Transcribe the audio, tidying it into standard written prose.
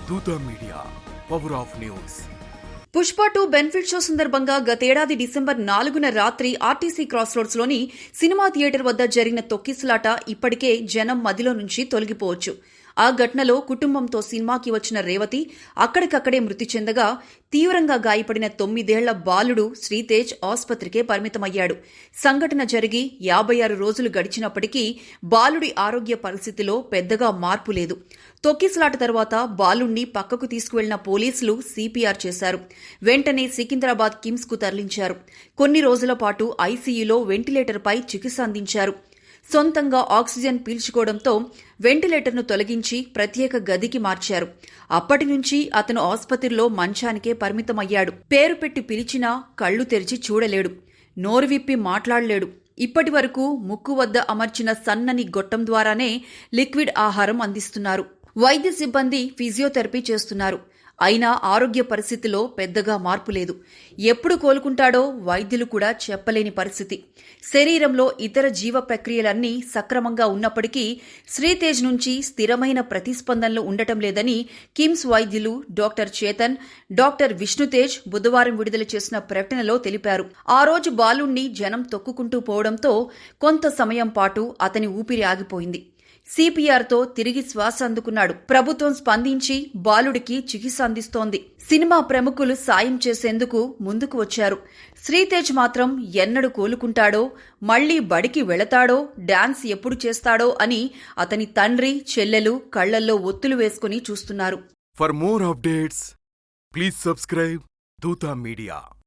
దూత media, power of news. Pushpa 2 benefit show సందర్భంగా గతేడాది డిసెంబర్ 4న రాత్రి ఆర్టీసీ క్రాస్ రోడ్స్ లోని సినిమా థియేటర్ వద్ద జరిగిన తొక్కిసలాట ఇప్పటికే జనం మదిలో నుంచి తొలగిపోవచ్చు. ఆ ఘటనలో కుటుంబంతో సినిమాకి వచ్చిన రేవతి అక్కడికక్కడే మృతి చెందగా తీవ్రంగా గాయపడిన 9 ఏళ్ల బాలుడు శ్రీతేజ్ ఆస్పత్రికే పరిమితమయ్యాడు. సంఘటన జరిగి 56 రోజులు గడిచినప్పటికీ బాలుడి ఆరోగ్య పరిస్థితిలో పెద్దగా మార్పు లేదు. తొక్కిసలాట తర్వాత బాలుణ్ణి పక్కకు తీసుకువెళ్లిన పోలీసులు సిపిఆర్ చేశారు. వెంటనే సికింద్రాబాద్ కిమ్స్ కు తరలించారు. కొన్ని రోజుల పాటు ఐసీయూలో వెంటిలేటర్పై చికిత్స అందించారు. సొంతంగా ఆక్సిజన్ పీల్చుకోవడంతో వెంటిలేటర్ను తొలగించి ప్రత్యేక గదికి మార్చారు. అప్పటి నుంచి అతను ఆస్పత్రిలో మంచానికే పరిమితమయ్యాడు. పేరు పెట్టి పిలిచినా కళ్లు తెరిచి చూడలేడు, నోరు విప్పి మాట్లాడలేడు. ఇప్పటి వరకు ముక్కు వద్ద అమర్చిన సన్నని గొట్టం ద్వారానే లిక్విడ్ ఆహారం అందిస్తున్నారు. వైద్య సిబ్బంది ఫిజియోథెరపీ చేస్తున్నారు. అయినా ఆరోగ్య పరిస్థితిలో పెద్దగా మార్పు లేదు. ఎప్పుడు కోలుకుంటాడో వైద్యులు కూడా చెప్పలేని పరిస్థితి. శరీరంలో ఇతర జీవ ప్రక్రియలన్నీ సక్రమంగా ఉన్నప్పటికీ శ్రీతేజ్ నుంచి స్థిరమైన ప్రతిస్పందనలు ఉండటం లేదని కిమ్స్ వైద్యులు డాక్టర్ చేతన్, డాక్టర్ విష్ణుతేజ్ బుధవారం విడుదల చేసిన ప్రకటనలో తెలిపారు. ఆ రోజు బాలుణ్ణి జనం తొక్కుకుంటూ పోవడంతో కొంత సమయం పాటు అతని ఊపిరి ఆగిపోయింది. సిపిఆర్తో తిరిగి శ్వాస అందుకున్నాడు. ప్రభుత్వం స్పందించి బాలుడికి చికిత్స అందిస్తోంది. సినిమా ప్రముఖులు సాయం చేసేందుకు ముందుకు వచ్చారు. శ్రీతేజ్ మాత్రం ఎన్నడు కోలుకుంటాడో, మళ్లీ బడికి వెళతాడో, డాన్స్ ఎప్పుడు చేస్తాడో అని అతని తండ్రి, చెల్లెలు కళ్లల్లో ఒత్తులు వేసుకుని చూస్తున్నారు. For more updates please subscribe దూత మీడియా.